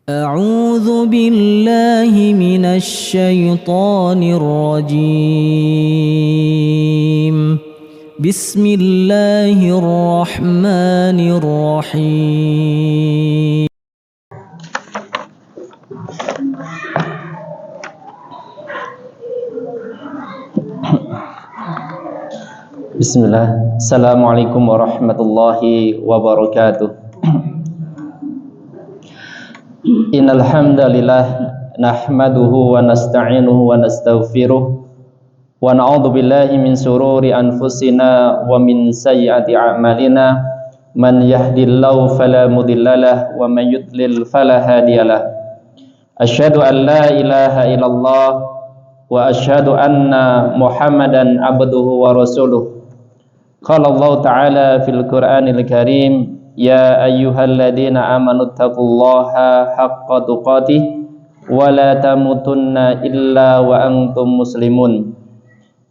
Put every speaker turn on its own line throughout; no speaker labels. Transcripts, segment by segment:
أعوذ بالله من الشيطان الرجيم. بسم الله الرحمن الرحيم.
Bismillah. Assalamualaikum warahmatullahi wabarakatuh. Innal hamdalillah nahmaduhu wa nasta'inuhu wa nastaghfiruh wa na'udzu billahi min shururi anfusina wa min sayyiati a'malina. Man yahdihillahu fala mudhillalah wa man yudlil fala hadiyalah. Asyhadu an la ilaha illallah wa asyhadu anna Muhammadan abduhu wa rasuluh. Qala Allah Ta'ala fil Qur'anil Karim, ya ayyuhalladzina amanu taqullaha haqqa tuqatih wa la tamutunna illa wa antum muslimun.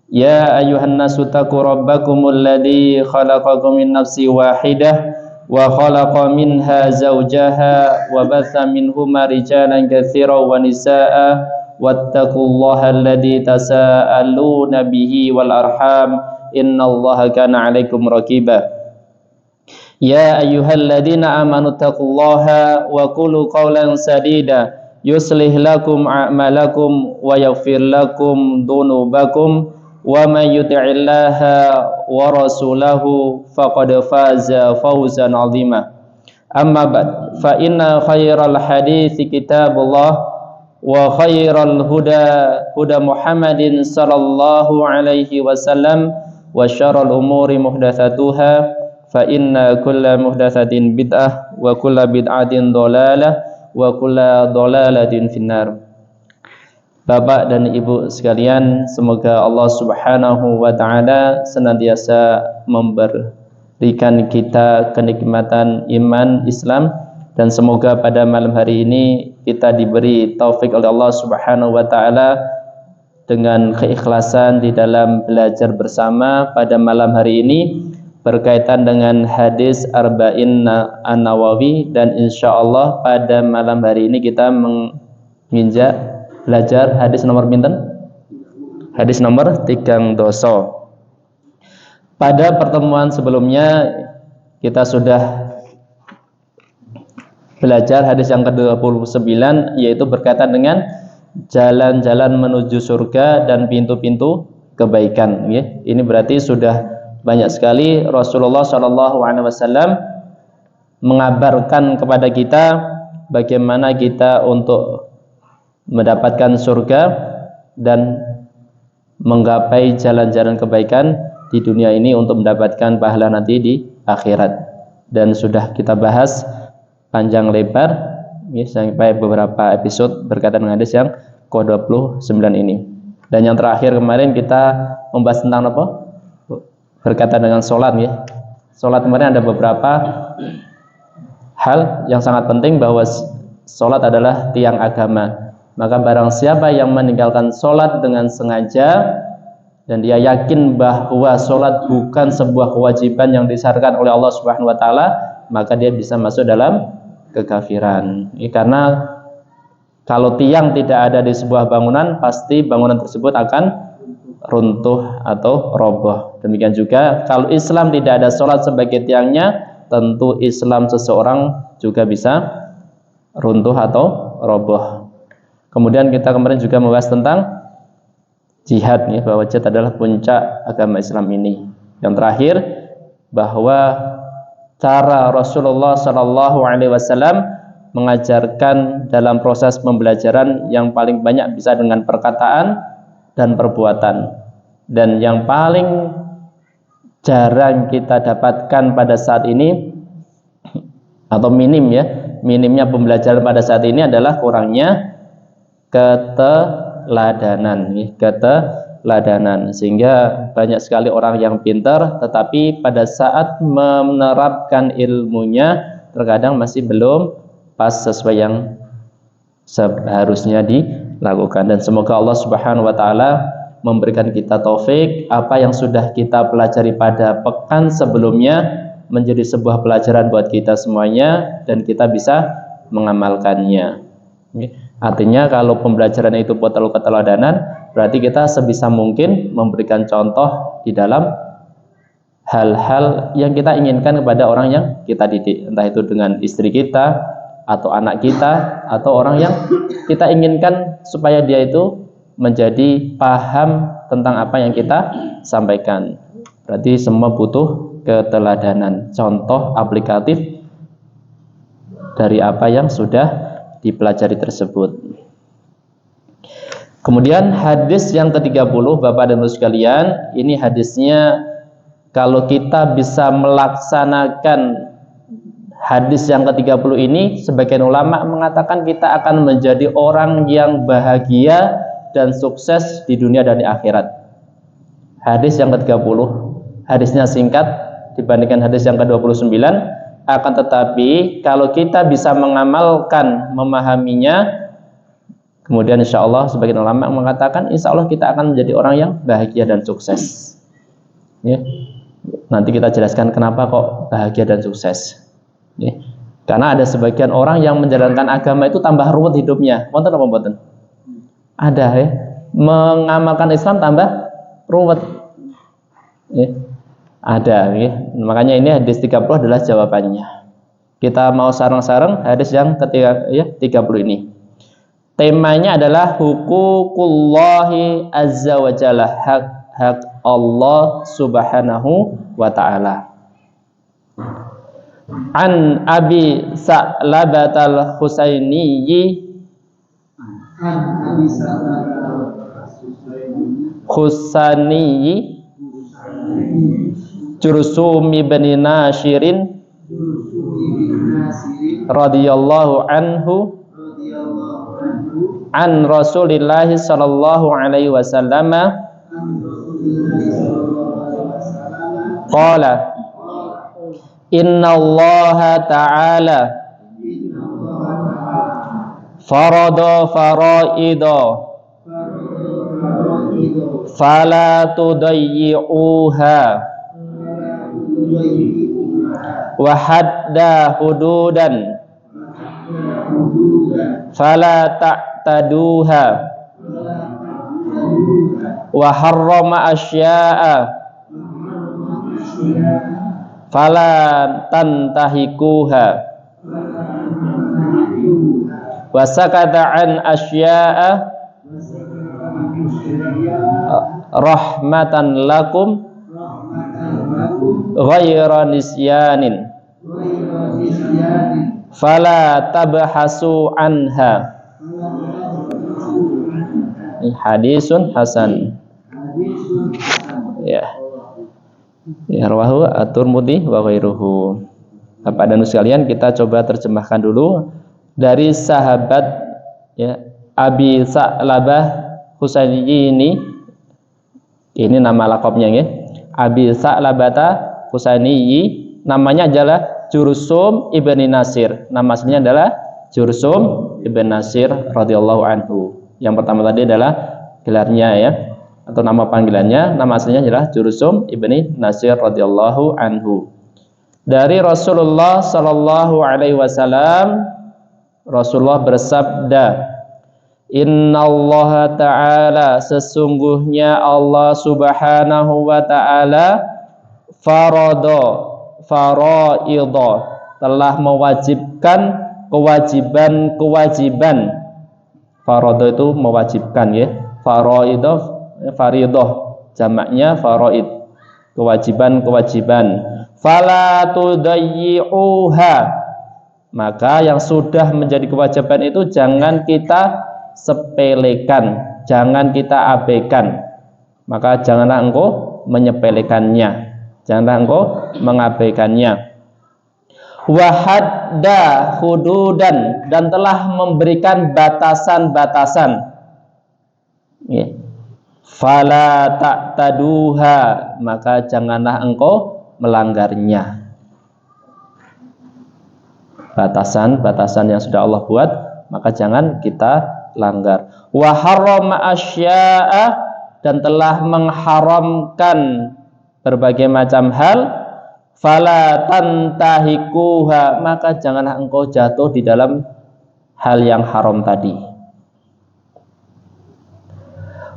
Ya ayyuhan nasu taqu rabbakumul ladzi khalaqakum min nafsin wahidah wa khalaqa minha zawjaha wa batha minhuma rijalan katsiran wa nisaa'a wattaqullaha alladzi tasaaluna bihi wal arham innallaha kana 'alaikum raqiba. Ya ayyuhalladzina amanu taqullaha wa qulu qawlan sadida yuslih lakum a'malakum wa yaghfir lakum dhunubakum wa may yuti'illaha wa rasulahu faqad faza fawzan 'azima. Amma ba'd, fa inna khairal hadithi kitabullah wa khairal huda Muhammadin sallallahu alaihi wasallam wa syarrul umuri muhdatsatuha fa inna kulla muhdatsatin bid'ah wa kulla bid'atin dhalalah wa kulla dhalalatin finnar. Bapak dan Ibu sekalian, semoga Allah Subhanahu wa taala senantiasa memberikan kita kenikmatan iman Islam, dan semoga pada malam hari ini kita diberi taufik oleh Allah Subhanahu wa taala dengan keikhlasan di dalam belajar bersama pada malam hari ini berkaitan dengan hadis Arba'in An-Nawawi, dan insyaallah pada malam hari ini kita menginjak belajar hadis nomor pinten? Hadis nomor 3 doso. Pada pertemuan sebelumnya kita sudah belajar hadis yang ke-29, yaitu berkaitan dengan jalan-jalan menuju surga dan pintu-pintu kebaikan. Ini berarti sudah banyak sekali Rasulullah SAW mengabarkan kepada kita bagaimana kita untuk mendapatkan surga dan menggapai jalan-jalan kebaikan di dunia ini untuk mendapatkan pahala nanti di akhirat. Dan sudah kita bahas panjang lebar sampai beberapa episode berkaitan dengan hadis yang ke-29 ini. Dan yang terakhir kemarin kita membahas tentang apa? Berkaitan dengan sholat. Sholat kemarin ada beberapa hal yang sangat penting, bahwa sholat adalah tiang agama. Maka barang siapa yang meninggalkan sholat dengan sengaja dan dia yakin bahwa sholat bukan sebuah kewajiban yang disyaratkan oleh Allah Subhanahu wa taala, maka dia bisa masuk dalam kekafiran. Karena kalau tiang tidak ada di sebuah bangunan, pasti bangunan tersebut akan runtuh atau roboh. Demikian juga kalau Islam tidak ada sholat sebagai tiangnya, tentu Islam seseorang juga bisa runtuh atau roboh. Kemudian kita kemarin juga membahas tentang jihad, bahwa jihad adalah puncak agama Islam ini. Yang terakhir, bahwa cara Rasulullah SAW mengajarkan dalam proses pembelajaran yang paling banyak bisa dengan perkataan dan perbuatan, dan yang paling jarang kita dapatkan pada saat ini, atau minimnya pembelajaran pada saat ini adalah kurangnya keteladanan, sehingga banyak sekali orang yang pintar tetapi pada saat menerapkan ilmunya terkadang masih belum pas sesuai yang seharusnya dilakukan. Dan semoga Allah Subhanahu wa taala memberikan kita taufik apa yang sudah kita pelajari pada pekan sebelumnya menjadi sebuah pelajaran buat kita semuanya dan kita bisa mengamalkannya. Artinya kalau pembelajaran itu perlu keteladanan, berarti kita sebisa mungkin memberikan contoh di dalam hal-hal yang kita inginkan kepada orang yang kita didik, entah itu dengan istri kita atau anak kita atau orang yang kita inginkan supaya dia itu menjadi paham tentang apa yang kita sampaikan. Berarti semua butuh keteladanan, contoh aplikatif dari apa yang sudah dipelajari tersebut. Kemudian hadis yang ke-30, Bapak dan Ibu sekalian, ini hadisnya kalau kita bisa melaksanakan hadis yang ke-30 ini, sebagian ulama mengatakan kita akan menjadi orang yang bahagia dan sukses di dunia dan di akhirat. Hadis yang ke-30, hadisnya singkat dibandingkan hadis yang ke-29, akan tetapi kalau kita bisa mengamalkan, memahaminya, kemudian insya Allah sebagian ulama mengatakan insya Allah kita akan menjadi orang yang bahagia dan sukses. Ya. Nanti kita jelaskan kenapa kok bahagia dan sukses. Ya. Karena ada sebagian orang yang menjalankan agama itu tambah ruwet hidupnya. Wonten apa mboten? Ada ya. Mengamalkan Islam tambah ruwet. Ya. Ada ya. Makanya ini hadis 30 adalah jawabannya. Kita mau sareng-sareng hadis yang ketiga ya 30 ini. Temanya adalah huququllahi azza wa jalla, hak Allah subhanahu wa ta'ala. An Abi Sa'labatal Husainiyyi Jursum ibn Nashirin radhiyallahu anhu an Rasulillah sallallahu alaihi wasallam qala inna Allah ta'ala farada faraida fala tudayyi'uha wa hadda hududan fala ta'taduha wa harrama asya'a fala tantahikuha wa sakata an asya'a rahmatan lakum ghayra nisyanin fala tabhasu anha. Hadisun hasan. Ya. Ya rawahu at-Tirmidzi wa ghairuhu. Bapak dan Ibu sekalian, kita coba terjemahkan dulu dari sahabat ya Abi Sa'labah Husainiyyi ini nama lakabnya ya. Abi Sa'labata Husainiyyi, namanya adalah Jursum ibn Nasir. Nama aslinya adalah Jursum ibn Nasir radhiyallahu anhu. Yang pertama tadi adalah gelarnya ya, atau nama panggilannya. Nama aslinya adalah Jursum ibn Nasir radhiyallahu anhu. Dari Rasulullah sallallahu alaihi wasallam, Rasulullah bersabda, Innallaha ta'ala, sesungguhnya Allah subhanahu wa ta'ala faraidha, telah mewajibkan kewajiban-kewajiban. Farada itu mewajibkan ya. Faridah jamaknya faraid, kewajiban-kewajiban. Fala tudayyi'uha, maka yang sudah menjadi kewajiban itu jangan kita sepelekan, jangan kita abaikan. Maka janganlah engkau menyepelekannya, janganlah engkau mengabaikannya. Wahadda hududan, dan telah memberikan batasan-batasan. Ya. Fala ta'taduha, maka janganlah engkau melanggarnya. Batasan-batasan yang sudah Allah buat, maka jangan kita langgar. Wa harrama asya'a, dan telah mengharamkan berbagai macam hal. Fala tantahikuha, maka janganlah engkau jatuh di dalam hal yang haram tadi.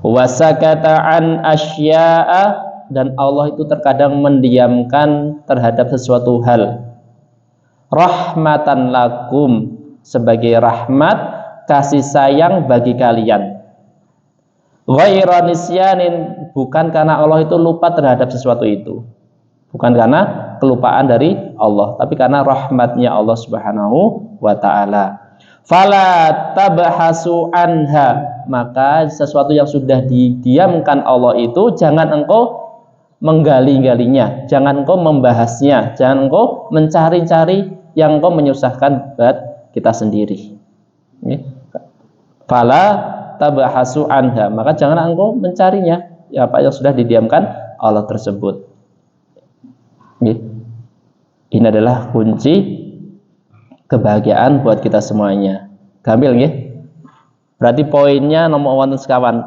Wasakata an asya'a, dan Allah itu terkadang mendiamkan terhadap sesuatu hal. Rahmatan lakum, sebagai rahmat, kasih sayang bagi kalian. Ghaira nisyanin, bukan karena Allah itu lupa terhadap sesuatu itu, bukan karena kelupaan dari Allah, tapi karena rahmatnya Allah Subhanahu wa ta'ala. Fala tabhasu anha, maka sesuatu yang sudah didiamkan Allah itu jangan engkau menggali-galinya, jangan engkau membahasnya, jangan engkau mencari-cari yang engkau menyusahkan buat kita sendiri. Fala tabhasu anha, maka jangan engkau mencarinya, ya, apa yang sudah didiamkan Allah tersebut. Ini adalah kunci kebahagiaan buat kita semuanya. Gambil nggih. Berarti poinnya nomor wonten sekawan,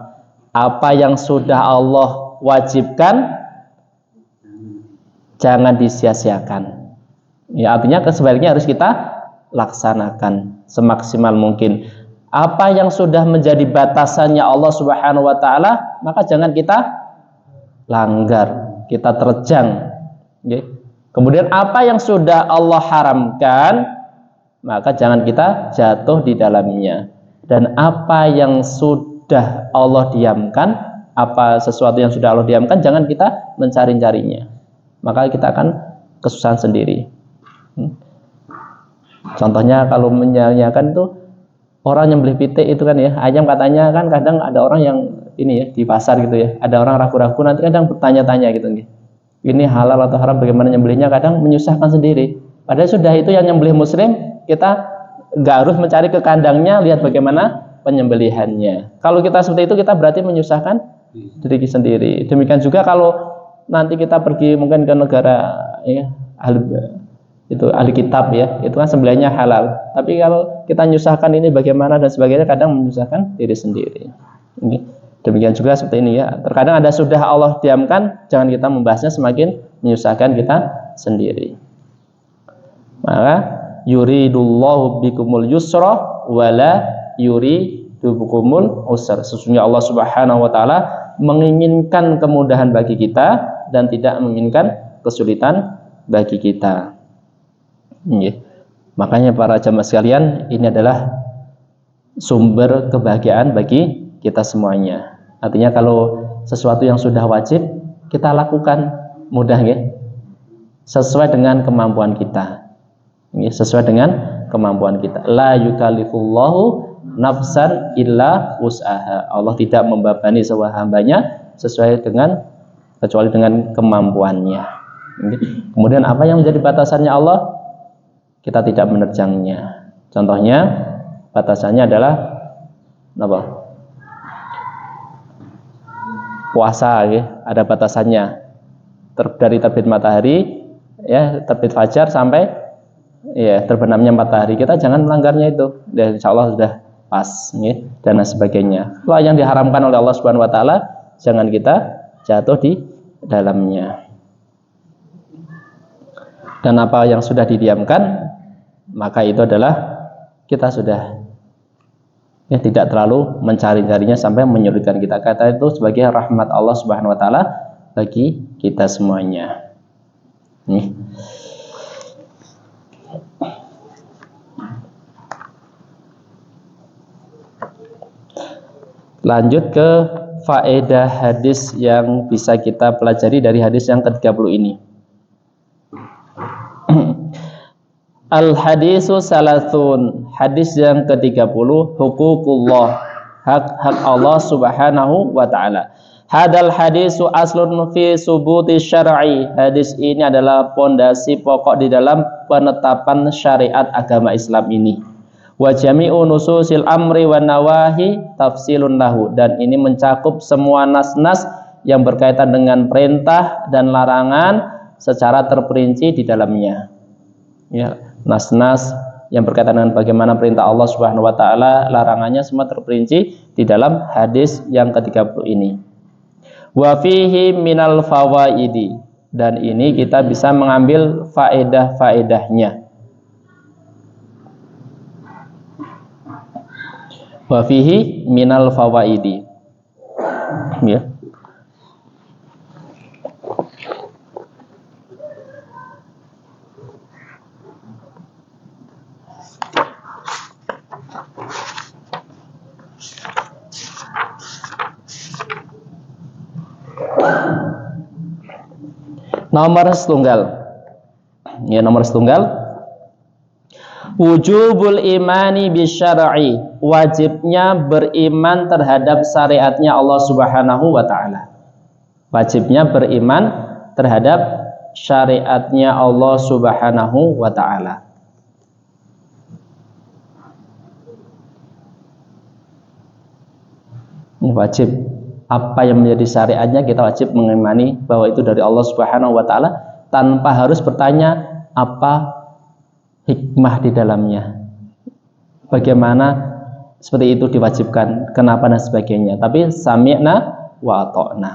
apa yang sudah Allah wajibkan jangan disia-siakan. Ya, artinya sebaliknya harus kita laksanakan semaksimal mungkin. Apa yang sudah menjadi batasannya Allah Subhanahu wa taala, maka jangan kita langgar, kita terjang. Kemudian apa yang sudah Allah haramkan, maka jangan kita jatuh di dalamnya. Dan apa yang sudah Allah diamkan, apa sesuatu yang sudah Allah diamkan, jangan kita mencari-carinya, maka kita akan kesusahan sendiri. Contohnya kalau menyanyiakan itu orang yang beli pitik itu kan ya, ayam katanya kan kadang ada orang yang ini ya di pasar gitu ya, ada orang ragu-ragu, nanti kadang bertanya-tanya gitu, ini halal atau haram, bagaimana nyembelihnya, kadang menyusahkan sendiri. Padahal sudah itu yang nyembelih muslim, kita nggak harus mencari ke kandangnya, lihat bagaimana penyembelihannya. Kalau kita seperti itu, kita berarti menyusahkan diri sendiri. Demikian juga kalau nanti kita pergi mungkin ke negara ya, ahli kitab ya, itu kan sembelihnya halal. Tapi kalau kita menyusahkan ini bagaimana dan sebagainya, kadang menyusahkan diri sendiri. Demikian juga seperti ini ya. Terkadang ada sudah Allah diamkan, jangan kita membahasnya, semakin menyusahkan kita sendiri. Maka yuridullahu bikumul yusra wala yuridu bikumul usra. Sesungguhnya Allah Subhanahu wa taala menginginkan kemudahan bagi kita dan tidak menginginkan kesulitan bagi kita. Makanya para jamaah sekalian, ini adalah sumber kebahagiaan bagi kita semuanya. Artinya kalau sesuatu yang sudah wajib kita lakukan mudah ya, sesuai dengan kemampuan kita. Sesuai dengan kemampuan kita. La yukallifullahu nafsan illa wus'aha. Allah tidak membebani sebuah hambanya sesuai dengan, kecuali dengan kemampuannya. Kemudian apa yang menjadi batasannya Allah, kita tidak menerjangnya. Contohnya batasannya adalah apa? Puasa ya, ada batasannya. Dari terbit matahari ya, terbit fajar sampai ya terbenamnya matahari, kita jangan melanggarnya itu. Dan insya Allah sudah pas ya, dan sebagainya. Kalau yang diharamkan oleh Allah Subhanahu wa taala, jangan kita jatuh di dalamnya. Dan apa yang sudah didiamkan, maka itu adalah kita sudah ya, tidak terlalu mencari-carinya sampai menyulitkan kita. Kata itu sebagai rahmat Allah Subhanahu wa taala bagi kita semuanya. Lanjut ke faedah hadis yang bisa kita pelajari dari hadis yang ke-30 ini. Al-hadisu salasun, hadis yang ke-30, huququllah, hak-hak Allah Subhanahu wa taala. Hadal hadisu aslun fi subuti syar'i. Hadis ini adalah pondasi pokok di dalam penetapan syariat agama Islam ini. Wa jami'u nususil amri wan nawahi tafsilun lahu, dan ini mencakup semua nas-nas yang berkaitan dengan perintah dan larangan secara terperinci di dalamnya. Ya, nas-nas yang berkaitan dengan bagaimana perintah Allah Subhanahu wa taala, larangannya semua terperinci di dalam hadis yang ke-30 ini. Wa fihi minal fawaidi, dan ini kita bisa mengambil faedah-faedahnya. Wa fihi minal fawaidi. Ya. Nomor setunggal. Ya, nomor setunggal. Wujubul imani bisyar'i, wajibnya beriman terhadap syariatnya Allah Subhanahu wa taala. Wajibnya beriman terhadap syariatnya Allah Subhanahu wa taala. Ini wajib. Apa yang menjadi syariatnya kita wajib mengimani bahwa itu dari Allah Subhanahu wa taala tanpa harus bertanya apa hikmah di dalamnya. Bagaimana seperti itu diwajibkan, kenapa dan sebagainya. Tapi sami'na wa ata'na.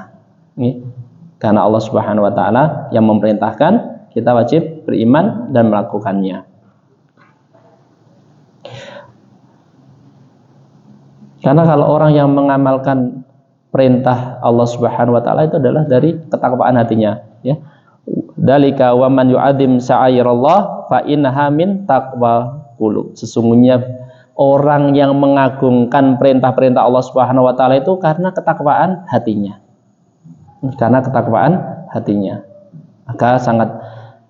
Karena Allah Subhanahu wa taala yang memerintahkan, kita wajib beriman dan melakukannya. Karena kalau orang yang mengamalkan perintah Allah Subhanahu wa taala itu adalah dari ketakwaan hatinya, ya. Dalika wa man yu'adzim sya'airallah fa innaha min taqwa qulub. Sesungguhnya orang yang mengagungkan perintah-perintah Allah Subhanahu wa taala itu karena ketakwaan hatinya. Karena ketakwaan hatinya. Maka sangat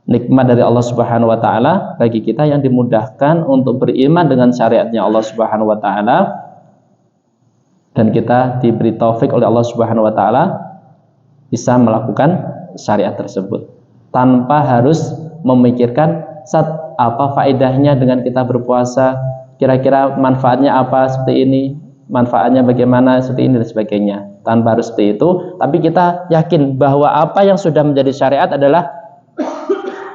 nikmat dari Allah Subhanahu wa taala bagi kita yang dimudahkan untuk beriman dengan syariatnya Allah Subhanahu wa taala, dan kita diberi taufik oleh Allah Subhanahu wa taala bisa melakukan syariat tersebut tanpa harus memikirkan apa faedahnya dengan kita berpuasa, kira-kira manfaatnya apa seperti ini, manfaatnya bagaimana seperti ini dan sebagainya. Tanpa harus seperti itu, tapi kita yakin bahwa apa yang sudah menjadi syariat adalah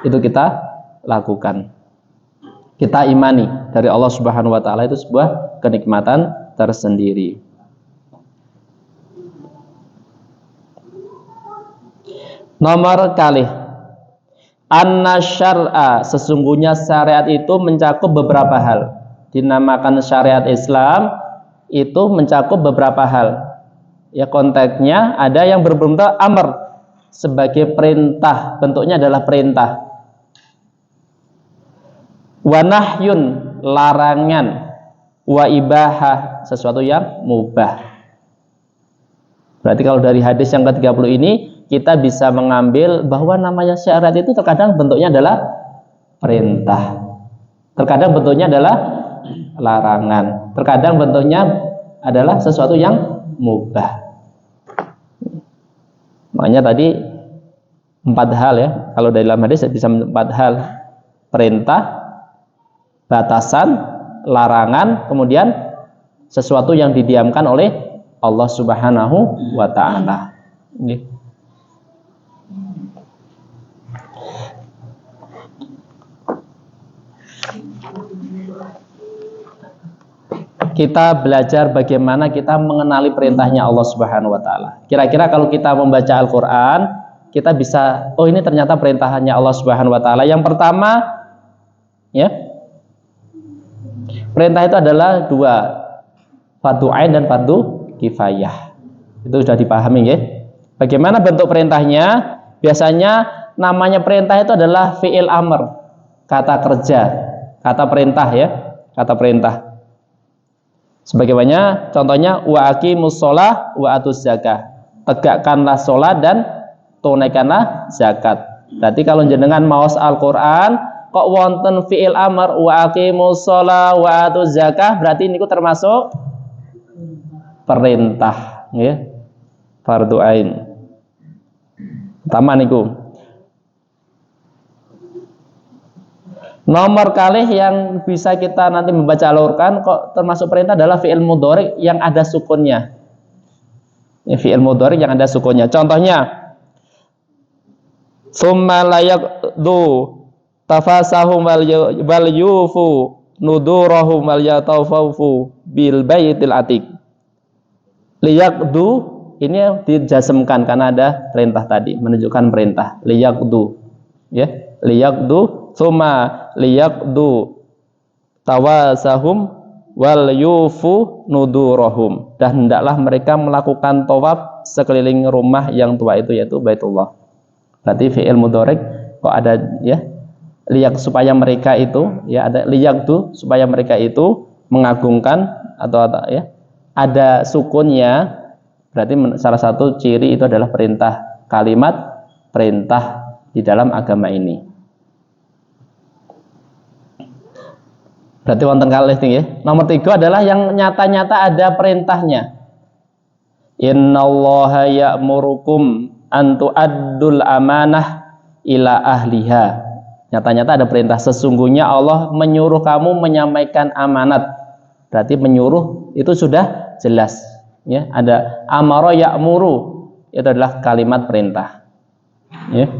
itu kita lakukan. Kita imani dari Allah Subhanahu wa taala itu sebuah kenikmatan tersendiri. Nomor kalih, anna syar'a, sesungguhnya syariat itu mencakup beberapa hal. Dinamakan syariat Islam itu mencakup beberapa hal. Ya, konteksnya ada yang berbentuk amr sebagai perintah, bentuknya adalah perintah. Wa nahyun, larangan. Wa ibahah, sesuatu yang mubah. Berarti kalau dari hadis yang ke-30 ini kita bisa mengambil bahwa namanya syariat itu terkadang bentuknya adalah perintah, terkadang bentuknya adalah larangan, terkadang bentuknya adalah sesuatu yang mubah. Makanya tadi 4 hal ya, kalau dalam hadis bisa 4 hal: perintah, batasan, larangan, kemudian sesuatu yang didiamkan oleh Allah Subhanahu wa taala. Kita belajar bagaimana kita mengenali perintahnya Allah Subhanahu wa taala. Kira-kira kalau kita membaca Al-Qur'an, kita bisa, oh ini ternyata perintahnya Allah Subhanahu wa taala. Yang pertama, ya. Perintah itu adalah 2, fardu ain dan fardu kifayah. Itu sudah dipahami ya. Bagaimana bentuk perintahnya? Biasanya namanya perintah itu adalah fi'il amr, kata kerja, kata perintah ya, kata perintah. Sebagaimana contohnya wa aqimus shalah wa atuz zakah. Tegakkanlah salat dan tunaikanlah zakat. Berarti kalau jenengan maos Al-Qur'an kok wonten fi'il amr wa aqimus shalah wa atuz zakah, berarti niku termasuk perintah nggih. Fardhu ain. Pertama niku. Nomor kalih yang bisa kita nanti membaca Al-Qur'an kok termasuk perintah adalah fi'il mudhari yang ada sukunnya. Ya, fi'il mudhari yang ada sukunnya. Contohnya, summa layaqdu tafasahum wal yufu nudurahum wal yatawaffu bil baitil atiq. Liyaqdu ini dijazmkan karena ada perintah tadi, menunjukkan perintah. Liyaqdu. Ya, liyaqdu summa liyaqdu tawasahum wal yufu nudurahum, dan hendaklah mereka melakukan tawaf sekeliling rumah yang tua itu, yaitu Baitullah. Berarti fi'il mudhari kok ada ya, liyak supaya mereka itu ya, ada liyak tuh supaya mereka itu mengagungkan atau ya ada sukunnya. Berarti salah satu ciri itu adalah perintah, kalimat perintah di dalam agama ini. Berarti wonten kalih ya. Nomor 3 adalah yang nyata-nyata ada perintahnya. Innallaha ya'murukum an tu'addul amanah ila ahliha. Nyata-nyata ada perintah, sesungguhnya Allah menyuruh kamu menyampaikan amanat. Berarti menyuruh itu sudah jelas ya, ada amara ya'muru, itu adalah kalimat perintah ya.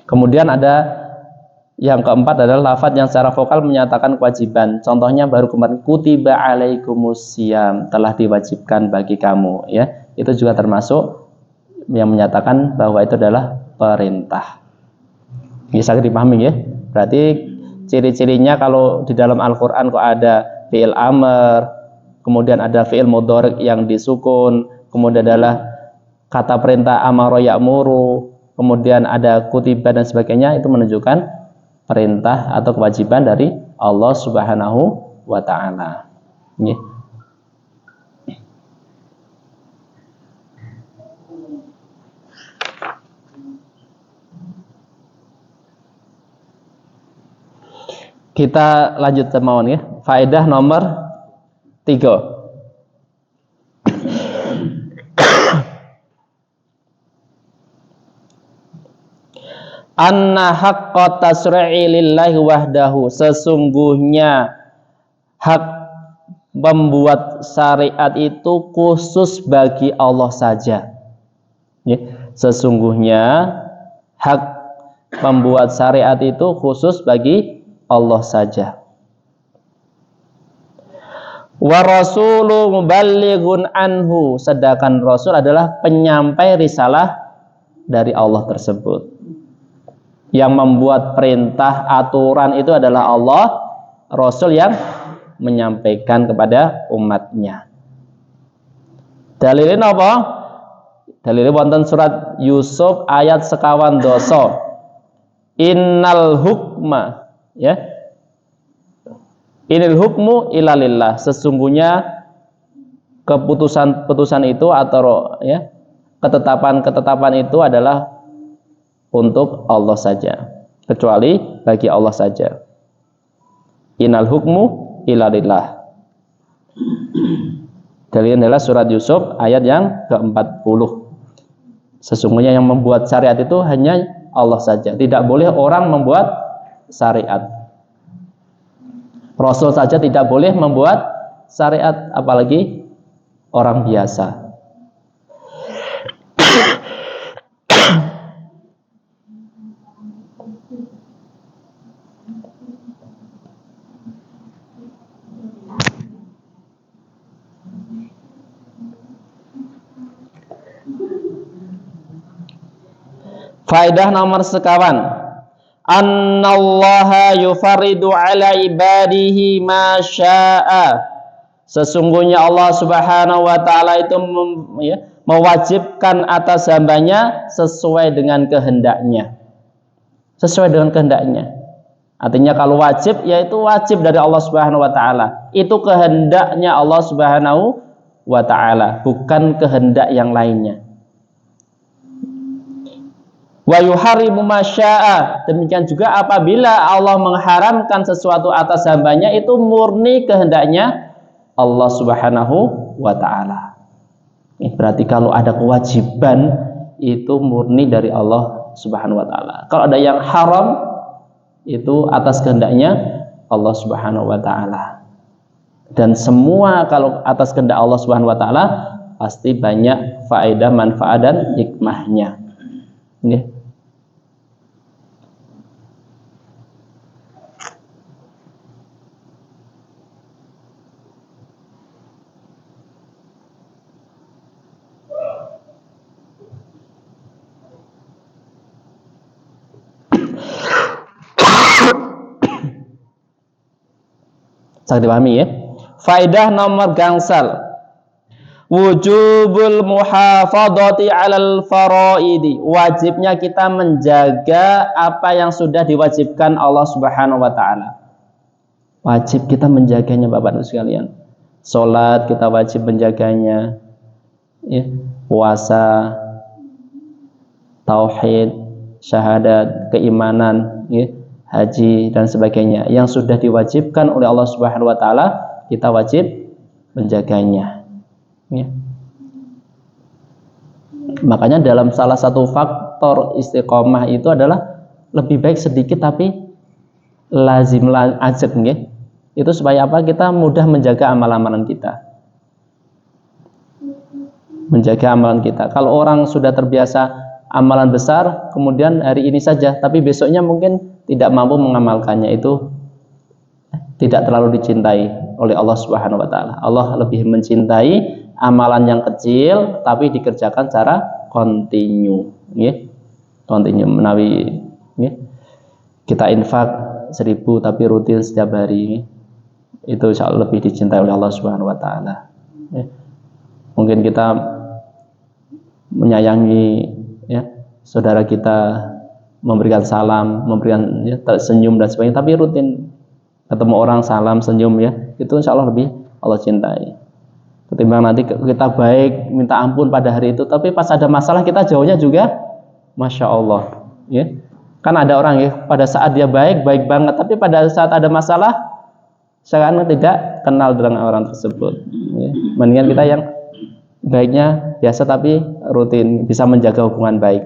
Kemudian ada yang keempat adalah lafadz yang secara vokal menyatakan kewajiban. Contohnya baru kemarin, kutiba alaikumusiyam, telah diwajibkan bagi kamu ya. Itu juga termasuk yang menyatakan bahwa itu adalah perintah. Bisa dipahami ya. Berarti ciri-cirinya kalau di dalam Al-Qur'an kok ada fi'il amr, kemudian ada fi'il mudhari yang disukun, kemudian adalah kata perintah amara ya'muru, kemudian ada kutiba dan sebagainya, itu menunjukkan perintah atau kewajiban dari Allah Subhanahu wa ta'ala. Kita lanjut teman ya. Faedah nomor 3. Anna haqqa tasri'i lillahi wahdahu, sesungguhnya hak membuat syariat itu khusus bagi Allah saja ya. Sesungguhnya hak membuat syariat itu khusus bagi Allah saja. Wa rasulu muballighun anhu, sedangkan Rasul adalah penyampai risalah dari Allah tersebut. Yang membuat perintah aturan itu adalah Allah, Rasul yang menyampaikan kepada umatnya. Dalilin apa? Dalilin wonten surat Yusuf ayat sekawan doso. Innal hukma ya, inil hukmu illa lillah, sesungguhnya keputusan itu atau ya ketetapan itu adalah untuk Allah saja, kecuali bagi Allah saja. Innal hukmu illa lillah. Dalilnya adalah surat Yusuf ayat yang ke-40. Sesungguhnya yang membuat syariat itu hanya Allah saja. Tidak boleh orang membuat syariat. Rasul saja tidak boleh membuat syariat, apalagi orang biasa. Faedah nomor sekawan, annallaha yufaridu ala ibadihi ma syaa, sesungguhnya Allah Subhanahu wa taala itu mewajibkan atas hambanya sesuai dengan kehendaknya. Sesuai dengan kehendaknya. Artinya kalau wajib, yaitu wajib dari Allah Subhanahu wa taala. Itu kehendaknya Allah Subhanahu wa taala, bukan kehendak yang lainnya. Wa yuharimu masya'a, demikian juga apabila Allah mengharamkan sesuatu atas hambanya, itu murni kehendaknya Allah Subhanahu wa ta'ala. Berarti kalau ada kewajiban itu murni dari Allah Subhanahu wa ta'ala. Kalau ada yang haram itu atas kehendaknya Allah Subhanahu wa ta'ala. Dan semua kalau atas kehendak Allah Subhanahu wa ta'ala pasti banyak faedah, manfaat dan hikmahnya. Ini Sangat dipahami ya. Faidah nomor gangsal. Wujubul muhafadhati 'alal faraidi. Wajibnya kita menjaga apa yang sudah diwajibkan Allah Subhanahu wa taala. Wajib kita menjaganya Bapak Ibu sekalian. Salat kita wajib menjaganya. Ya, puasa, tauhid, syahadat, keimanan, ya, haji dan sebagainya yang sudah diwajibkan oleh Allah Subhanahu wa taala, kita wajib menjaganya. Ya. Makanya dalam salah satu faktor istiqomah itu adalah lebih baik sedikit tapi lazim ajak, ya. Itu supaya apa? Kita mudah menjaga amal-amalan kita. Menjaga amalan kita. Kalau orang sudah terbiasa amalan besar, kemudian hari ini saja, tapi besoknya mungkin tidak mampu mengamalkannya, itu tidak terlalu dicintai oleh Allah Subhanahu wa taala. Allah lebih mencintai amalan yang kecil tapi dikerjakan secara kontinu, ya. Kontinu menawi, ya. Kita infak 1.000 tapi rutin setiap hari, itu insya Allah lebih dicintai oleh Allah Subhanahu wa taala, ya. Mungkin kita menyayangi, ya, saudara kita, memberikan salam, memberikan, ya, senyum dan sebagainya, tapi rutin ketemu orang salam senyum, ya, itu insya Allah lebih Allah cintai ketimbang nanti kita baik minta ampun pada hari itu tapi pas ada masalah kita jauhnya juga Masya Allah, ya. Kan ada orang, ya, pada saat dia baik banget tapi pada saat ada masalah sekarang tidak kenal dengan orang tersebut, ya. Mendingan kita yang baiknya biasa tapi rutin, bisa menjaga hubungan baik.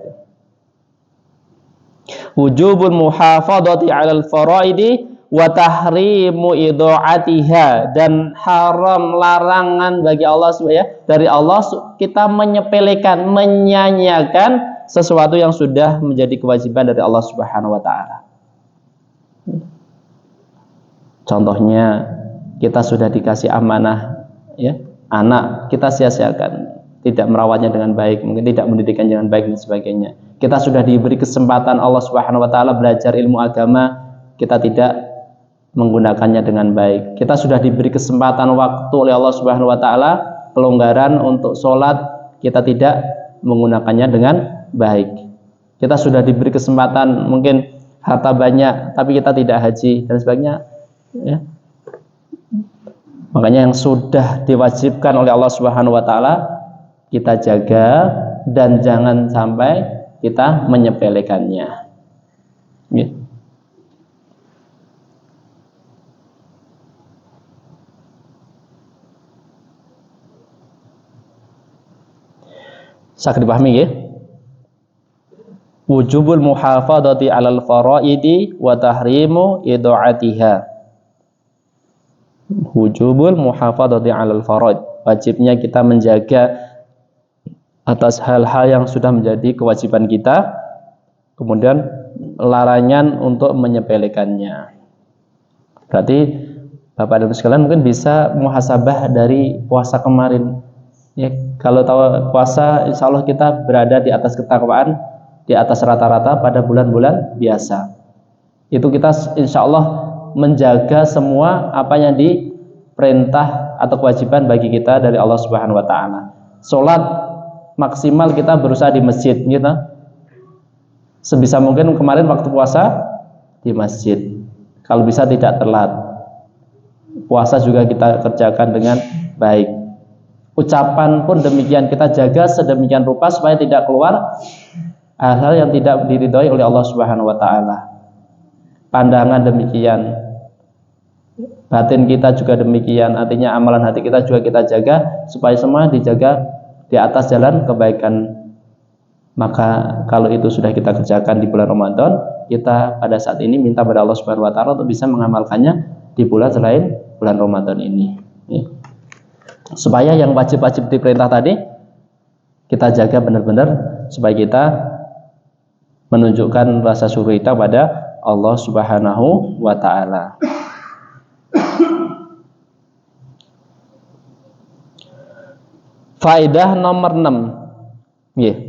Wujubul muhafadhati 'alal faraidi wa tahrimu idha'atiha, dan haram, larangan bagi Allah, ya, dari Allah kita menyepelekan, menyanyiakan sesuatu yang sudah menjadi kewajiban dari Allah Subhanahu wa taala. Contohnya, kita sudah dikasih amanah, ya, anak, kita sia-siakan, tidak merawatnya dengan baik, mungkin tidak mendidikkan dengan baik dan sebagainya. Kita sudah diberi kesempatan Allah Subhanahu wa taala belajar ilmu agama, kita tidak menggunakannya dengan baik. Kita sudah diberi kesempatan waktu oleh Allah Subhanahu wa taala, kelonggaran untuk sholat, kita tidak menggunakannya dengan baik. Kita sudah diberi kesempatan mungkin harta banyak tapi kita tidak haji dan sebagainya, ya. Makanya yang sudah diwajibkan oleh Allah Subhanahu wa taala kita jaga dan jangan sampai kita menyepelekannya, ya. Sakit dipahami, ya. Wujubul muhafadhati 'alal faraidi wa tahrimu idha'atiha. Wujubul muhafadhati 'alal faraid, wajibnya kita menjaga atas hal-hal yang sudah menjadi kewajiban kita, kemudian larangan untuk menyepelekannya. Berarti Bapak dan Ibu sekalian mungkin bisa muhasabah dari puasa kemarin, ya. Kalau tahu puasa, insya Allah kita berada di atas ketakwaan, di atas rata-rata pada bulan-bulan biasa. Itu kita insya Allah menjaga semua apa yang diperintah atau kewajiban bagi kita dari Allah Subhanahu wa taala. Salat maksimal kita berusaha di masjid, gitu. Sebisa mungkin kemarin waktu puasa di masjid. Kalau bisa tidak telat. Puasa juga kita kerjakan dengan baik. Ucapan pun demikian, kita jaga sedemikian rupa supaya tidak keluar hal-hal yang tidak diridhoi oleh Allah Subhanahu wa taala. Pandangan demikian, batin kita juga demikian, artinya amalan hati kita juga kita jaga supaya semua dijaga di atas jalan kebaikan. Maka kalau itu sudah kita kerjakan di bulan Ramadan, kita pada saat ini minta pada Allah Subhanahu wa taala untuk bisa mengamalkannya di bulan selain bulan Ramadan ini, ya. Supaya yang wajib-wajib diperintah tadi kita jaga benar-benar, supaya kita menunjukkan rasa syukur kita pada Allah Subhanahu wa taala. Faedah nomor 6, yeah.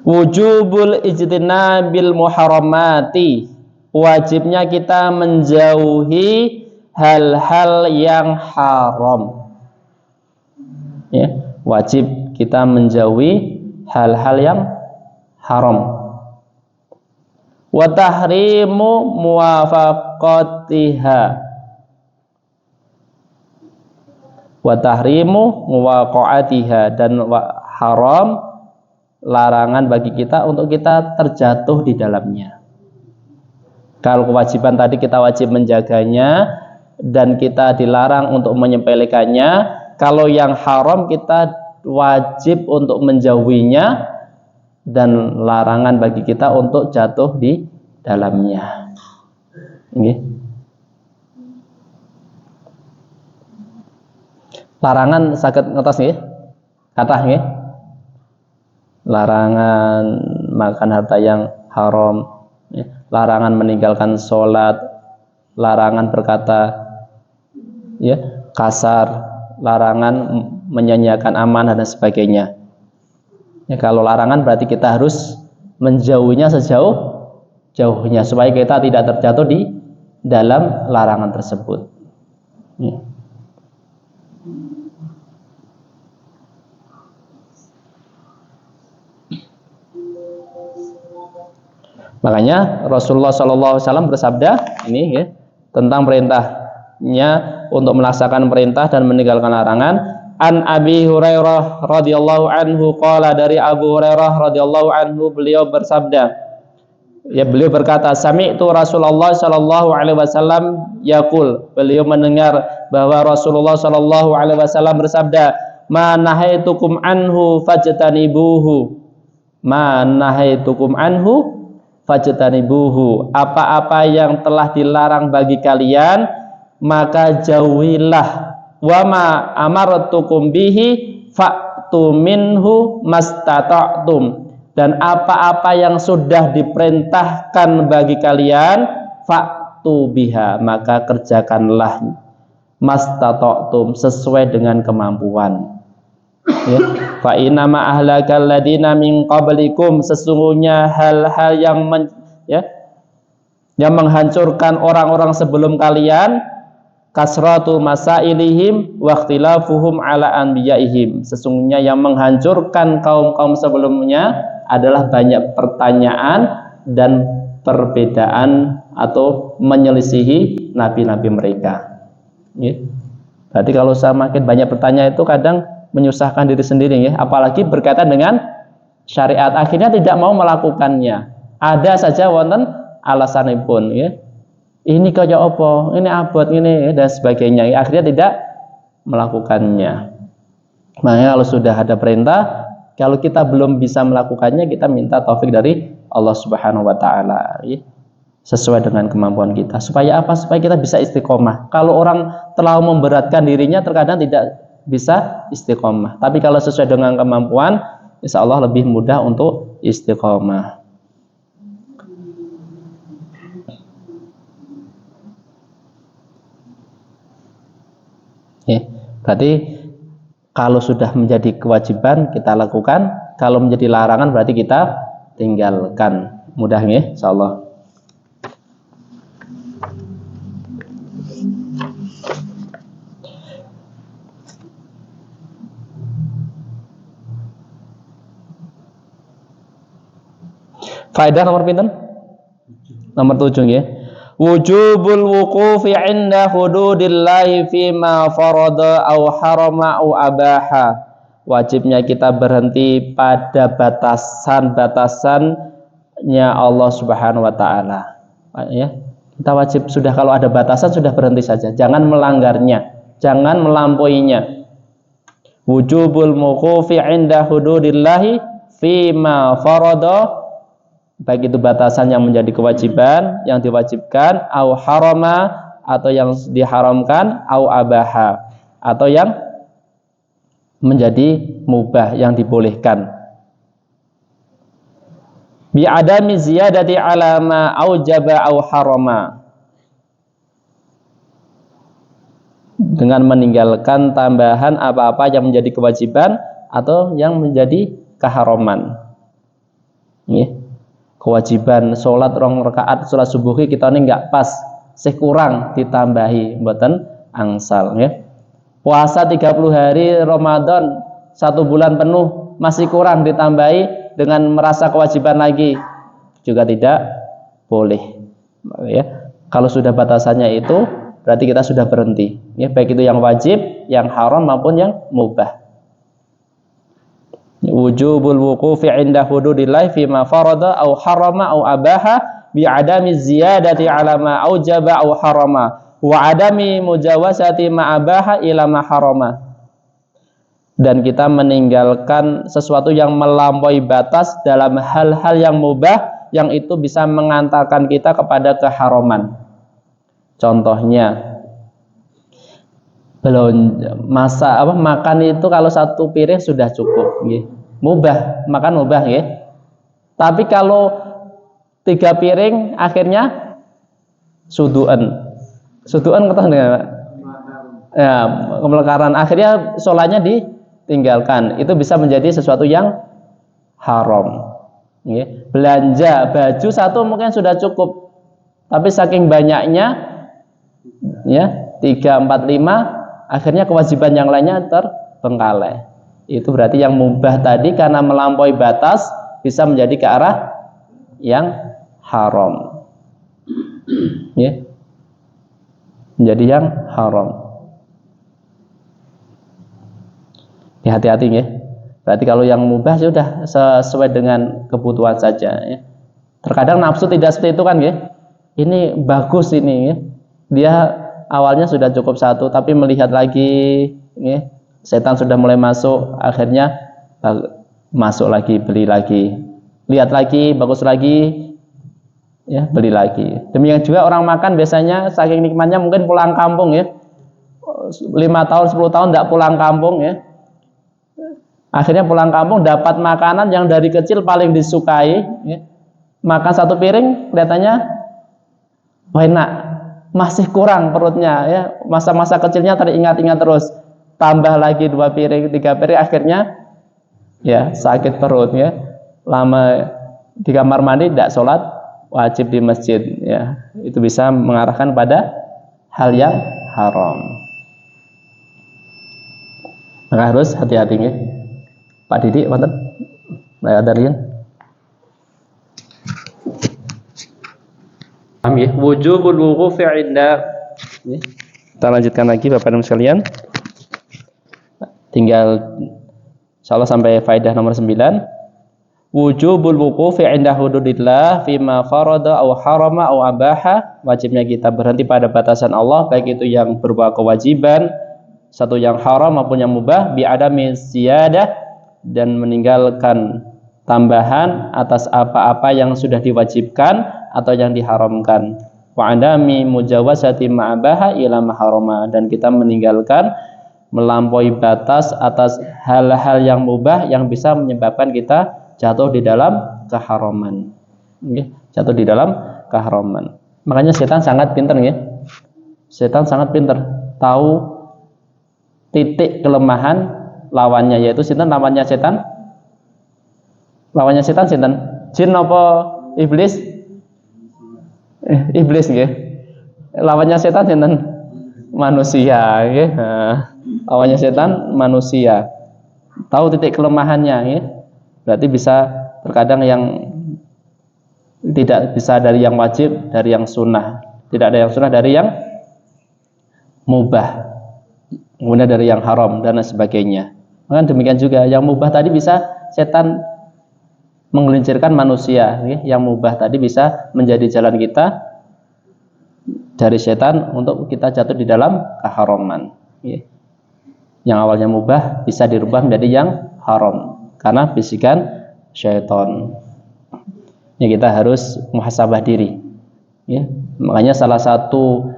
Wujubul ijtinabil muharramati wajibnya kita menjauhi hal-hal yang haram. Ya, wajib kita menjauhi hal-hal yang haram. Wa tahrimu muwafaqatiha. Wa tahrimu muwaqa'atiha, dan haram, larangan bagi kita untuk kita terjatuh di dalamnya. Kalau kewajiban tadi kita wajib menjaganya dan kita dilarang untuk menyepelekannya. Kalau yang haram kita wajib untuk menjauhinya dan larangan bagi kita untuk jatuh di dalamnya. Nggih. Larangan saged ngertos nggih? Kathah nggih. Larangan makan harta yang haram, larangan meninggalkan sholat, larangan berkata ya kasar, larangan menyanyiakan amanah dan sebagainya. Ya, kalau larangan berarti kita harus menjauhinya sejauh-jauhnya supaya kita tidak terjatuh di dalam larangan tersebut. Ya. Makanya Rasulullah SAW bersabda ini ya, tentang perintahnya untuk melaksanakan perintah dan meninggalkan larangan. An Abi Hurairah radhiyallahu anhu qala, dari Abu Hurairah radhiyallahu anhu beliau bersabda, ya beliau berkata, sami'tu Rasulullah sallallahu alaihi wasallam yaqul, beliau mendengar bahwa Rasulullah sallallahu alaihi wasallam bersabda, ma nahaitukum anhu fajtanibuhu, ma nahaitukum anhu fajtanibuhu, apa-apa yang telah dilarang bagi kalian maka jauhilah. Wa ma amartukum bihi fa'tu minhu mastata'tum, dan apa-apa yang sudah diperintahkan bagi kalian fa'tu biha, maka kerjakanlah, mastata'tum, sesuai dengan kemampuan. Ya. Fa inna ma ahlakal ladina min qablikum, sesungguhnya hal-hal yang yang menghancurkan orang-orang sebelum kalian, kasratu masailihim wa ikhtilafuhum ala anbiyaihim, sesungguhnya yang menghancurkan kaum-kaum sebelumnya adalah banyak pertanyaan dan perbedaan atau menyelisihi nabi-nabi mereka. Ya. Berarti kalau semakin banyak pertanyaan itu kadang menyusahkan diri sendiri ya, apalagi berkaitan dengan syariat, akhirnya tidak mau melakukannya. Ada saja wonten alasanipun ya. Ini kaya apa, ini abot ini dan sebagainya, akhirnya tidak melakukannya. Makanya kalau sudah ada perintah, kalau kita belum bisa melakukannya, kita minta taufik dari Allah Subhanahu wa taala ya, sesuai dengan kemampuan kita. Supaya apa? Supaya kita bisa istiqomah. Kalau orang terlalu memberatkan dirinya, terkadang tidak bisa istiqomah. Tapi kalau sesuai dengan kemampuan, insya Allah lebih mudah untuk istiqomah. Ya, berarti kalau sudah menjadi kewajiban kita lakukan, kalau menjadi larangan berarti kita tinggalkan. Mudah ya, insyaallah. Faedah nomor pinten? Nomor 7 ya. Wujubul wuqufi 'inda hududillahi fima farada aw harama aw abaha. Wajibnya kita berhenti pada batasan-batasannya Allah Subhanahu wa taala. Ya. Kita wajib sudah kalau ada batasan sudah berhenti saja, jangan melanggarnya, jangan melampauinya. Wujubul wuqufi 'inda hududillahi fima farada, baik itu batasan yang menjadi kewajiban, yang diwajibkan, au harama, atau yang diharamkan, au abaha, atau yang menjadi mubah, yang dibolehkan. Bi adami ziyadati ala ma aujaba au harama, dengan meninggalkan tambahan apa-apa yang menjadi kewajiban atau yang menjadi keharaman. Ya. kewajiban sholat 2 rakaat sholat subuh kita ini nggak pas, sih kurang ditambahi mboten angsal ya. Puasa 30 hari Ramadan 1 bulan penuh masih kurang ditambahi dengan merasa kewajiban lagi juga tidak boleh ya. Kalau sudah batasannya itu berarti kita sudah berhenti ya, baik itu yang wajib, yang haram maupun yang mubah. Wujubul wuqufi 'inda hududillah fi ma farada aw harama aw abaha bi 'adami ziyadati 'ala ma aujaba aw harama wa 'adami mujawazati ma abaha ila ma harama. Dan kita meninggalkan sesuatu yang melampaui batas dalam hal-hal yang mubah yang itu bisa mengantarkan kita kepada keharaman. Contohnya makan itu kalau 1 piring sudah cukup nggih. Mubah, makan mubah nggih. Tapi kalau 3 piring akhirnya sudu'an. Sudu'an kata enggak? Ya, kemelekaran, akhirnya sholatnya ditinggalkan. Itu bisa menjadi sesuatu yang haram. Nggih. Belanja baju 1 mungkin sudah cukup. Tapi saking banyaknya ya, 3, 4, 5 akhirnya kewajiban yang lainnya terbengkalai. Itu berarti yang mubah tadi karena melampaui batas bisa menjadi ke arah yang haram ya, menjadi yang haram ya. Hati-hati ya. Berarti kalau yang mubah sudah sesuai dengan kebutuhan saja ya. Terkadang nafsu tidak seperti itu kan ya. Ini bagus ini ya. Dia awalnya sudah cukup 1 tapi melihat lagi ya, setan sudah mulai masuk, akhirnya masuk lagi, beli lagi, lihat lagi, bagus lagi ya, beli lagi. Demikian juga orang makan biasanya saking nikmatnya mungkin pulang kampung ya, 5 tahun 10 tahun tidak pulang kampung ya, akhirnya pulang kampung dapat makanan yang dari kecil paling disukai ya. Makan 1 piring kelihatannya enak, masih kurang perutnya ya, masa-masa kecilnya teringat-ingat terus, tambah lagi 2 piring 3 piring akhirnya ya sakit perut ya, lama di kamar mandi tidak sholat wajib di masjid ya, itu bisa mengarahkan pada hal yang haram. Maka harus hati-hati ya. Pak Didi wonten ada lian wujubul wuqufi 'inda. Kita lanjutkan lagi Bapak dan sekalian. Tinggal insyaallah sampai faedah nomor 9. Wujubul wuqufi 'inda hududillah fima farada aw harama aw abaha. Wajibnya kita berhenti pada batasan Allah, baik itu yang berupa kewajiban, satu yang haram maupun yang mubah, bi adami ziyadah, dan meninggalkan tambahan atas apa-apa yang sudah diwajibkan atau yang diharamkan. Wa adami mujawazati ma'abaha ila maharama, dan kita meninggalkan melampaui batas atas hal-hal yang mubah yang bisa menyebabkan kita jatuh di dalam keharaman. Jatuh di dalam keharaman. Makanya setan sangat pintar ya. Setan sangat pintar, tahu titik kelemahan lawannya, yaitu sinten lawannya setan? Lawannya setan sinten? Jin apa iblis? Iblis nggih. Lawannya setan sinten? Manusia nggih. Lawannya setan manusia. Tahu titik kelemahannya nggih. Berarti bisa terkadang yang tidak bisa dari yang wajib, dari yang sunnah. Tidak ada yang sunnah dari yang mubah. Kemudian dari yang haram dan sebagainya. Maka demikian juga yang mubah tadi bisa setan menggelincirkan manusia, yang mubah tadi bisa menjadi jalan kita dari setan untuk kita jatuh di dalam keharaman. Yang awalnya mubah bisa dirubah menjadi yang haram karena bisikan syaitan. Ya, kita harus muhasabah diri. Ya, makanya salah satu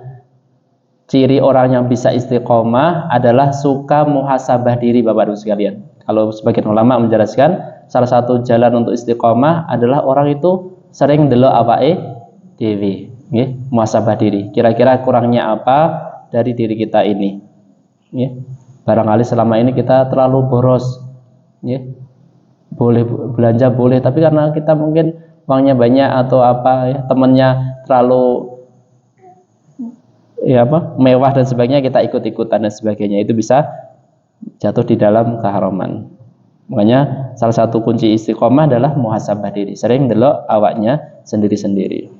ciri orang yang bisa istiqomah adalah suka muhasabah diri, Bapak Ibu sekalian. Kalau sebagian ulama menjelaskan, salah satu jalan untuk istiqomah adalah orang itu sering delok awake dhewe, nggih, muhasabah diri. Kira-kira kurangnya apa dari diri kita ini? Nggih. Barangkali selama ini kita terlalu boros, nggih. Boleh belanja boleh, tapi karena kita mungkin uangnya banyak atau apa ya, temennya terlalu mewah dan sebagainya, kita ikut-ikutan dan sebagainya, itu bisa jatuh di dalam keharaman. Makanya salah satu kunci istiqomah adalah muhasabah diri, sering delok awaknya sendiri-sendiri.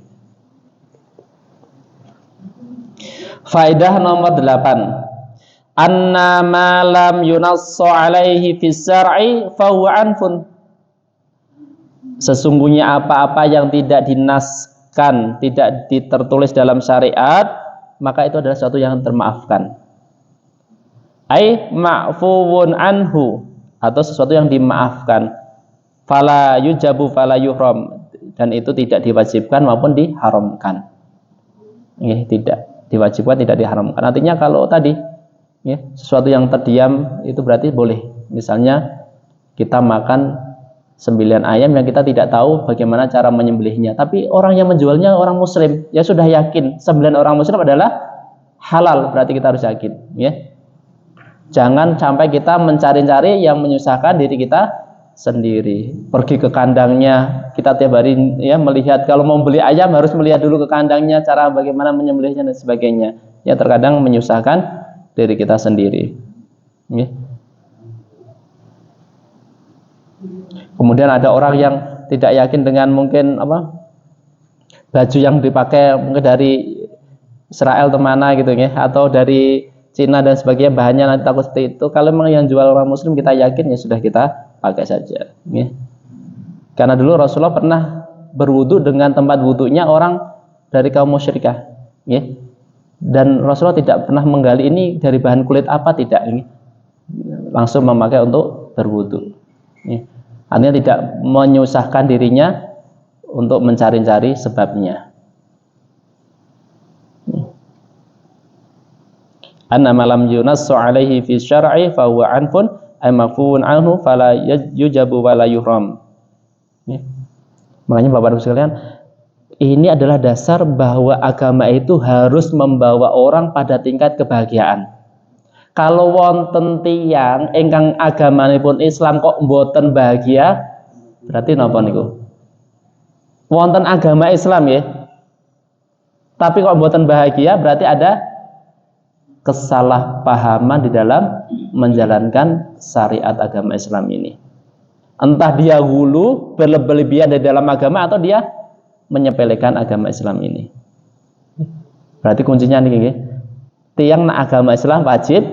Faedah nomor 8, anna ma lam yunassa alaihi fis syar'i fa huwa anfun. Sesungguhnya apa-apa yang tidak dinaskan, tidak ditertulis dalam syariat, maka itu adalah sesuatu yang termaafkan. Ai ma'fuwun anhu, atau sesuatu yang dimaafkan. Fala yujabu fala yuhram, dan itu tidak diwajibkan maupun diharamkan. Tidak diwajibkan, tidak diharamkan. Artinya kalau tadi sesuatu yang terdiam itu berarti boleh. Misalnya kita makan 9 ayam yang kita tidak tahu bagaimana cara menyembelihnya, tapi orang yang menjualnya orang muslim, ya sudah yakin 9 orang muslim adalah halal, berarti kita harus yakin, ya. Jangan sampai kita mencari-cari yang menyusahkan diri kita sendiri. Pergi ke kandangnya, kita tiap hari melihat, kalau mau beli ayam harus melihat dulu ke kandangnya, cara bagaimana menyembelihnya dan sebagainya. Ya terkadang menyusahkan diri kita sendiri. Ya. Kemudian ada orang yang tidak yakin dengan mungkin baju yang dipakai mungkin dari Israel kemana gitu ya, atau dari Cina dan sebagainya, bahannya nanti takut seperti itu. Kalau memang yang jual orang muslim kita yakin, ya sudah kita pakai saja. Ya. Karena dulu Rasulullah pernah berwudu dengan tempat wudunya orang dari kaum musyrikah. Ya. Dan Rasulullah tidak pernah menggali ini dari bahan kulit apa, tidak. Ya. Langsung memakai untuk berwudu. Ya. Artinya tidak menyusahkan dirinya untuk mencari-cari sebabnya. Anna malam yunassu alaihi fi syar'i fa huwa anfun ay mafun anhu fala yujabu wala yuhram. Makanya Bapak Ibu sekalian, ini adalah dasar bahwa agama itu harus membawa orang pada tingkat kebahagiaan. Kalau wonten tiyang ingkang agamanipun Islam kok mboten bahagia, berarti napa niku? Wonten agama Islam ya, tapi kok mboten bahagia, berarti ada kesalahpahaman di dalam menjalankan syariat agama Islam ini. Entah dia hulu berlebihan di dalam agama, atau dia menyepelekan agama Islam ini. Berarti kuncinya nih, tiang nak agama Islam wajib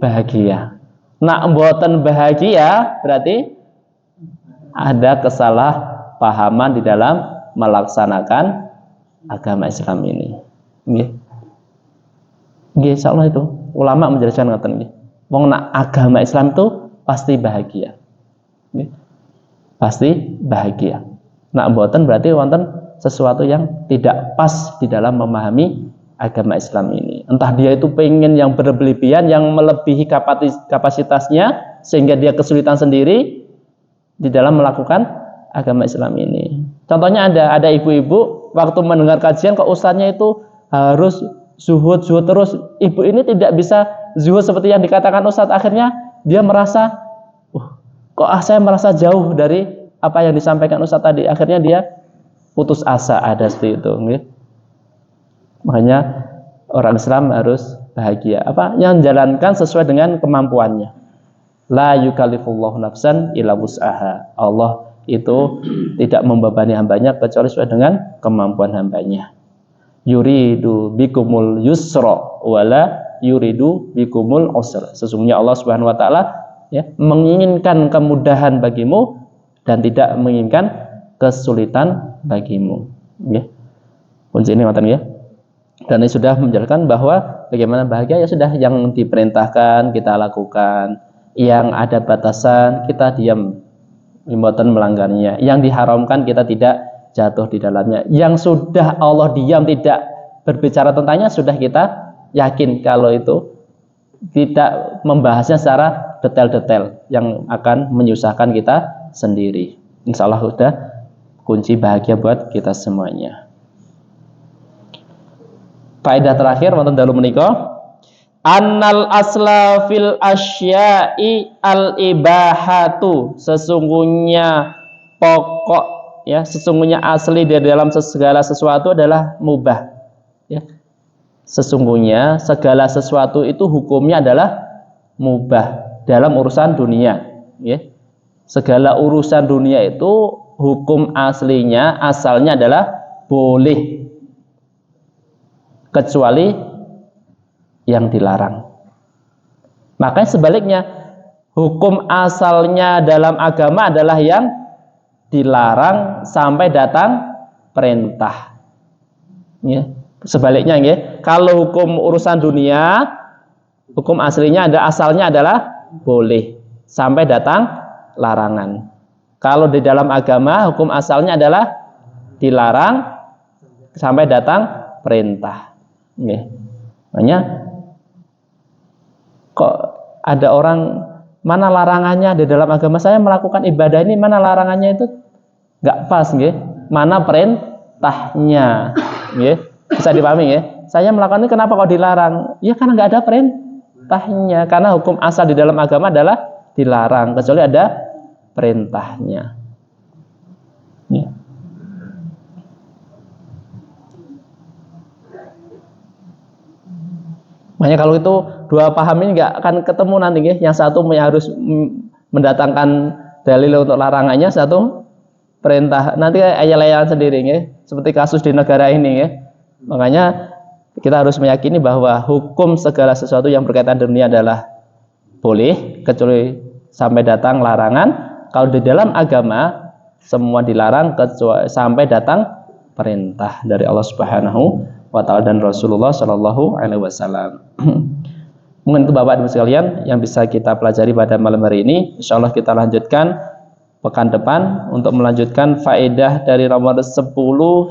bahagia. Nak mboten bahagia, berarti ada kesalahpahaman di dalam melaksanakan agama Islam ini. Insyaallah itu ulama menjelaskan ngoten nggih. Wong nak agama Islam itu pasti bahagia. Pasti bahagia. Nak mboten berarti wonten sesuatu yang tidak pas di dalam memahami agama Islam ini. Entah dia itu pengen yang berlebihan, yang melebihi kapasitasnya sehingga dia kesulitan sendiri di dalam melakukan agama Islam ini. Contohnya ada ibu-ibu waktu mendengar kajian kok ustadznya itu harus zuhud terus, ibu ini tidak bisa zuhud seperti yang dikatakan ustadz. Akhirnya dia merasa kok saya merasa jauh dari apa yang disampaikan ustadz tadi. Akhirnya dia putus asa, ada seperti itu. Makanya orang Islam harus bahagia, yang jalankan sesuai dengan kemampuannya. La yukallifullahu nafsan illa wus'aha. Allah itu tidak membebani hambanya kecuali sesuai dengan kemampuan hambanya. Yuridu bikumul yusra wala yuridu bikumul usra. Sesungguhnya Allah Subhanahu wa taala menginginkan kemudahan bagimu dan tidak menginginkan kesulitan bagimu. Kunci ini ngoten ya. Dan ini sudah menjelaskan bahwa bagaimana bahagia, ya sudah, yang diperintahkan kita lakukan, yang ada batasan kita diam, mboten melanggarnya, yang diharamkan kita tidak jatuh di dalamnya, yang sudah Allah diam tidak berbicara tentangnya, sudah kita yakin kalau itu tidak membahasnya secara detail-detail yang akan menyusahkan kita sendiri. Insya Allah sudah kunci bahagia buat kita semuanya. Faedah terakhir wonten dalu menika, annal asla fil asya'i al ibahatu. Sesungguhnya pokok ya, sesungguhnya asli dari dalam segala sesuatu adalah mubah. Ya. Sesungguhnya segala sesuatu itu hukumnya adalah mubah dalam urusan dunia. Ya. Segala urusan dunia itu hukum aslinya, asalnya adalah boleh, kecuali yang dilarang. Makanya sebaliknya, hukum asalnya dalam agama adalah yang dilarang sampai datang perintah. Ya. Sebaliknya, ya. Kalau hukum urusan dunia, hukum aslinya asalnya adalah boleh sampai datang larangan. Kalau di dalam agama, hukum asalnya adalah dilarang sampai datang perintah. Ya. Makanya kok ada orang, mana larangannya di dalam agama saya melakukan ibadah ini, mana larangannya, itu nggak pas, nggih. Mana perintahnya, nggih. Bisa dipahami, ya. Saya melakukan ini kenapa kok dilarang? Ya karena nggak ada perintahnya. Karena hukum asal di dalam agama adalah dilarang kecuali ada perintahnya. Ya. Makanya kalau itu dua paham ini nggak akan ketemu nanti, ya. Yang satu harus mendatangkan dalil untuk larangannya, satu perintah. Nanti ayat-ayat sendiri, ya. Seperti kasus di negara ini, ya. Makanya kita harus meyakini bahwa hukum segala sesuatu yang berkaitan dunia adalah boleh kecuali sampai datang larangan. Kalau di dalam agama semua dilarang kecuali sampai datang perintah dari Allah Subhanahu wa taala dan Rasulullah Shallallahu alaihi wasallam. Mungkin itu Bapak Ibu sekalian yang bisa kita pelajari pada malam hari ini. Insyaallah kita lanjutkan pekan depan untuk melanjutkan faedah dari nomor 10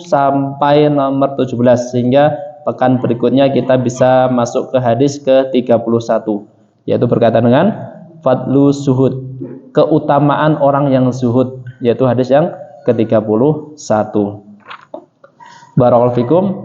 sampai nomor 17, sehingga pekan berikutnya kita bisa masuk ke hadis ke-31, yaitu berkaitan dengan fadlu zuhud, keutamaan orang yang zuhud, yaitu hadis yang ke-31. Barakallahu fikum.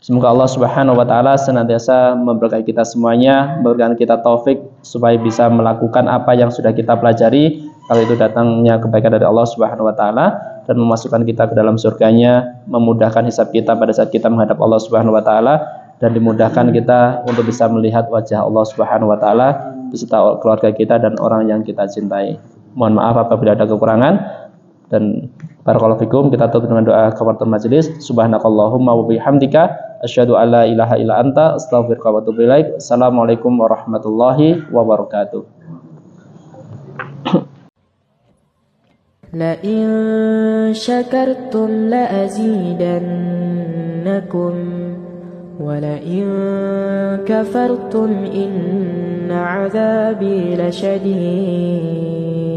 Semoga Allah Subhanahu wa taala senantiasa memberkahi kita semuanya, memberikan kita taufik supaya bisa melakukan apa yang sudah kita pelajari, kalau itu datangnya kebaikan dari Allah Subhanahu wa taala, dan memasukkan kita ke dalam surganya, memudahkan hisab kita pada saat kita menghadap Allah Subhanahu wa taala, dan dimudahkan kita untuk bisa melihat wajah Allah Subhanahu wa taala beserta keluarga kita dan orang yang kita cintai. Mohon maaf apabila ada kekurangan, dan barakallahu fikum. Kita tutup dengan doa kafaratul majelis. Subhanakallahumma wa bihamdika asyhadu an la ilaha illa anta astaghfiruka wa atubu ilaik. Assalamualaikum warahmatullahi wabarakatuh.
La in syakartum la azidannakum wa la in kafartum inna 'adzabi lasyadid.